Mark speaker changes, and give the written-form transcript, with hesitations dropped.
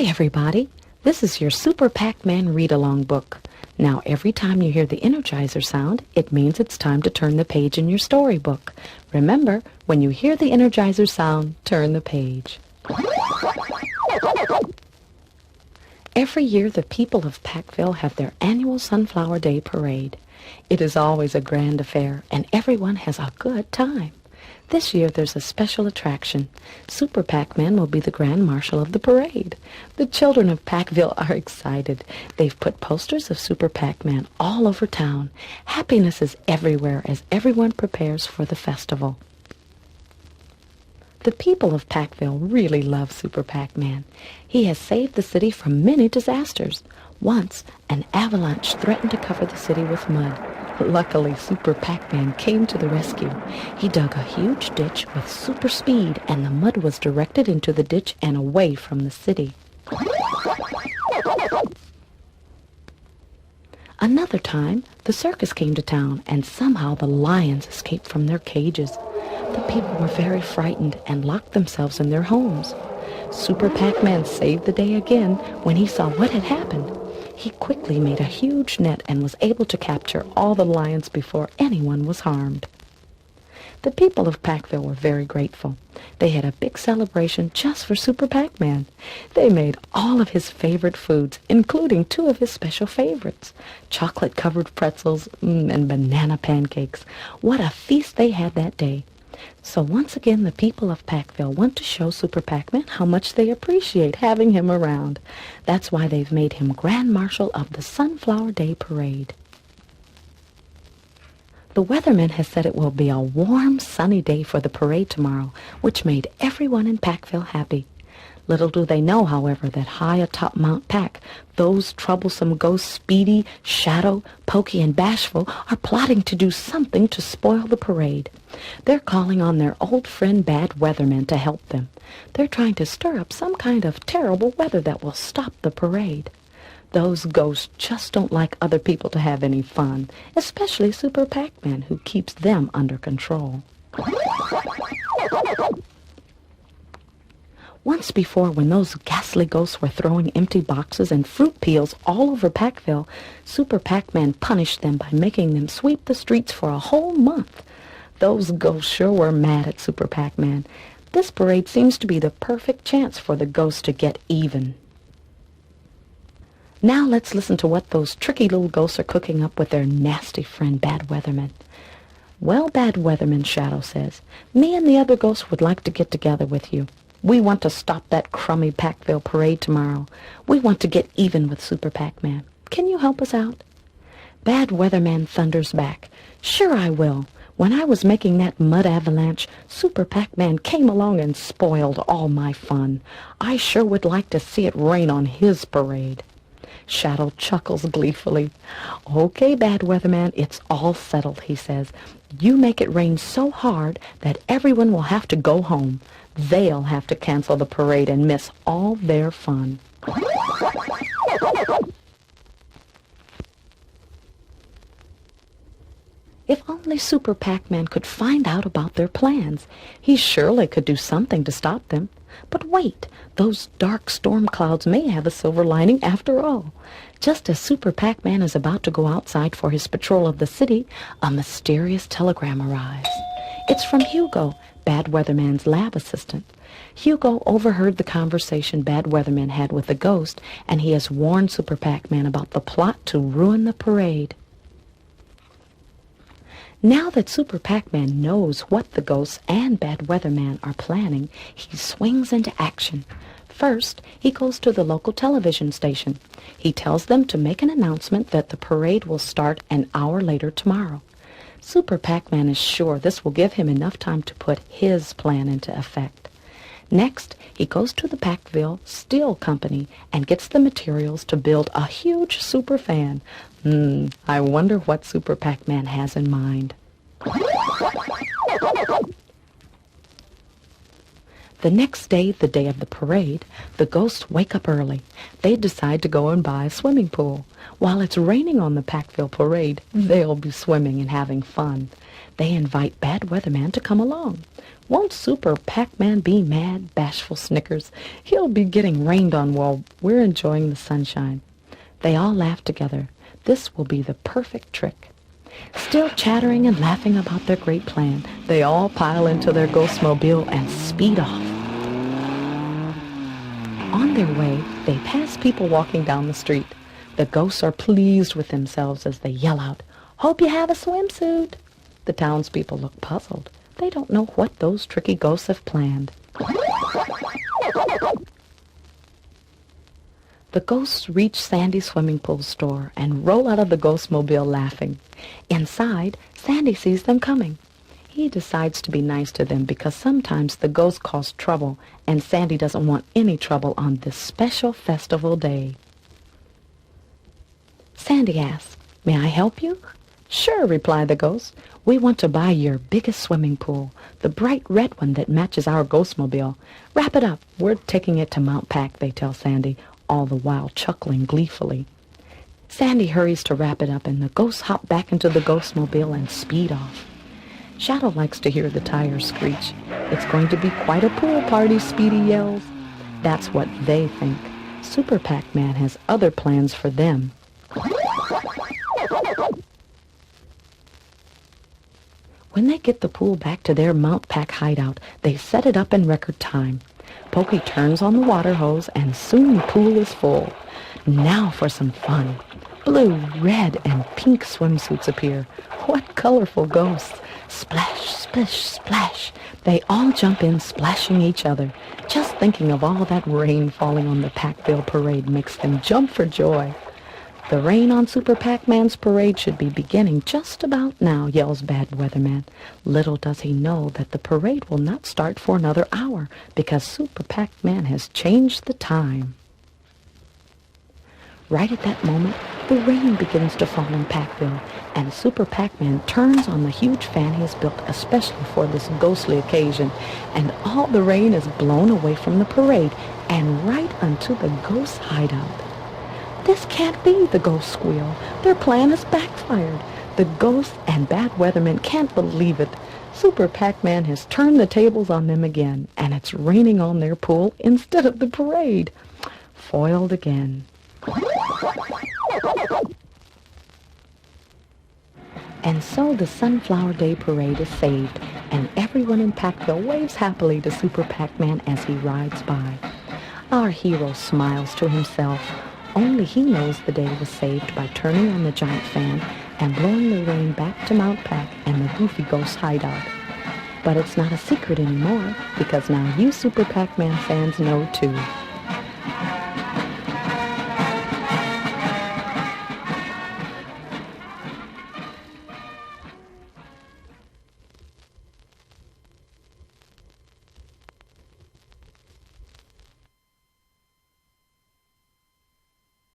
Speaker 1: Hi, everybody. This is your Super Pac-Man read-along book. Now, every time you hear the Energizer sound, it means it's time to turn the page in your storybook. Remember, when you hear the Energizer sound, turn the page. Every year, the people of Packville have their annual Sunflower Day Parade. It is always a grand affair, and everyone has a good time. This year, there's a special attraction. Super Pac-Man will be the grand marshal of the parade. The children of Packville are excited. They've put posters of Super Pac-Man all over town. Happiness is everywhere as everyone prepares for the festival. The people of Packville really love Super Pac-Man. He has saved the city from many disasters. Once, an avalanche threatened to cover the city with mud. Luckily, Super Pac-Man came to the rescue. He dug a huge ditch with super speed, and the mud was directed into the ditch and away from the city. Another time, the circus came to town, and somehow the lions escaped from their cages. The people were very frightened and locked themselves in their homes. Super Pac-Man saved the day again when he saw what had happened. He quickly made a huge net and was able to capture all the lions before anyone was harmed. The people of Packville were very grateful. They had a big celebration just for Super Pac-Man. They made all of his favorite foods, including two of his special favorites, chocolate-covered pretzels and banana pancakes. What a feast they had that day. So once again, the people of Packville want to show Super Pac-Man how much they appreciate having him around. That's why they've made him Grand Marshal of the Sunflower Day Parade. The weatherman has said it will be a warm, sunny day for the parade tomorrow, which made everyone in Packville happy. Little do they know, however, that high atop Mount Pack, those troublesome ghosts Speedy, Shadow, Pokey, and Bashful are plotting to do something to spoil the parade. They're calling on their old friend Bad Weatherman to help them. They're trying to stir up some kind of terrible weather that will stop the parade. Those ghosts just don't like other people to have any fun, especially Super Pac-Man, who keeps them under control. Once before, when those ghastly ghosts were throwing empty boxes and fruit peels all over Packville, Super Pac-Man punished them by making them sweep the streets for a whole month. Those ghosts sure were mad at Super Pac-Man. This parade seems to be the perfect chance for the ghosts to get even. Now let's listen to what those tricky little ghosts are cooking up with their nasty friend Bad Weatherman. Well, Bad Weatherman, Shadow says, me and the other ghosts would like to get together with you. We want to stop that crummy Packville parade tomorrow. We want to get even with Super Pac-Man. Can you help us out? Bad Weatherman thunders back. Sure I will. When I was making that mud avalanche, Super Pac-Man came along and spoiled all my fun. I sure would like to see it rain on his parade. Shadow chuckles gleefully. Okay, Bad Weatherman, it's all settled, he says. You make it rain so hard that everyone will have to go home. They'll have to cancel the parade and miss all their fun. If only Super Pac-Man could find out about their plans. He surely could do something to stop them. But wait, those dark storm clouds may have a silver lining after all. Just as Super Pac-Man is about to go outside for his patrol of the city, a mysterious telegram arrives. It's from Hugo, Bad Weatherman's lab assistant. Hugo overheard the conversation Bad Weatherman had with the ghost, and he has warned Super Pac-Man about the plot to ruin the parade. Now that Super Pac-Man knows what the ghosts and Bad Weatherman are planning, he swings into action. First, he goes to the local television station. He tells them to make an announcement that the parade will start an hour later tomorrow. Super Pac-Man is sure this will give him enough time to put his plan into effect. Next, he goes to the Packville Steel Company and gets the materials to build a huge super fan. I wonder what Super Pac-Man has in mind. The next day, the day of the parade, the ghosts wake up early. They decide to go and buy a swimming pool. While it's raining on the Packville parade, they'll be swimming and having fun. They invite Bad Weatherman to come along. Won't Super Pac-Man be mad? Bashful snickers. He'll be getting rained on while we're enjoying the sunshine. They all laugh together. This will be the perfect trick. Still chattering and laughing about their great plan, they all pile into their Ghostmobile and speed off. On their way, they pass people walking down the street. The ghosts are pleased with themselves as they yell out, "Hope you have a swimsuit." The townspeople look puzzled. They don't know what those tricky ghosts have planned. The ghosts reach Sandy's swimming pool store and roll out of the Ghostmobile laughing. Inside, Sandy sees them coming. He decides to be nice to them because sometimes the ghosts cause trouble, and Sandy doesn't want any trouble on this special festival day. Sandy asks, "May I help you?" "Sure," reply the ghosts. "We want to buy your biggest swimming pool, the bright red one that matches our Ghostmobile. Wrap it up. We're taking it to Mount Pac," they tell Sandy, all the while chuckling gleefully. Sandy hurries to wrap it up, and the ghosts hop back into the Ghostmobile and speed off. Shadow likes to hear the tires screech. "It's going to be quite a pool party," Speedy yells. That's what they think. Super Pac-Man has other plans for them. When they get the pool back to their Mount Pac hideout, they set it up in record time. Pokey turns on the water hose, and soon the pool is full. Now for some fun. Blue, red, and pink swimsuits appear. What colorful ghosts! Splash, splish, splash. They all jump in, splashing each other. Just thinking of all that rain falling on the Pacville parade makes them jump for joy. "The rain on Super Pac-Man's parade should be beginning just about now," yells Bad Weatherman. Little does he know that the parade will not start for another hour because Super Pac-Man has changed the time. Right at that moment, the rain begins to fall in Pacville, and Super Pac-Man turns on the huge fan he has built especially for this ghostly occasion, and all the rain is blown away from the parade and right onto the ghost hideout. "This can't be," the ghosts squeal. "Their plan has backfired." The ghosts and Bad Weatherman can't believe it. Super Pac-Man has turned the tables on them again, and it's raining on their pool instead of the parade. Foiled again. And so the Sunflower Day Parade is saved, and everyone in Pacville waves happily to Super Pac-Man as he rides by. Our hero smiles to himself. Only he knows the day was saved by turning on the giant fan and blowing the rain back to Mount Pac and the Goofy Ghost hideout. But it's not a secret anymore, because now you Super Pac-Man fans know too.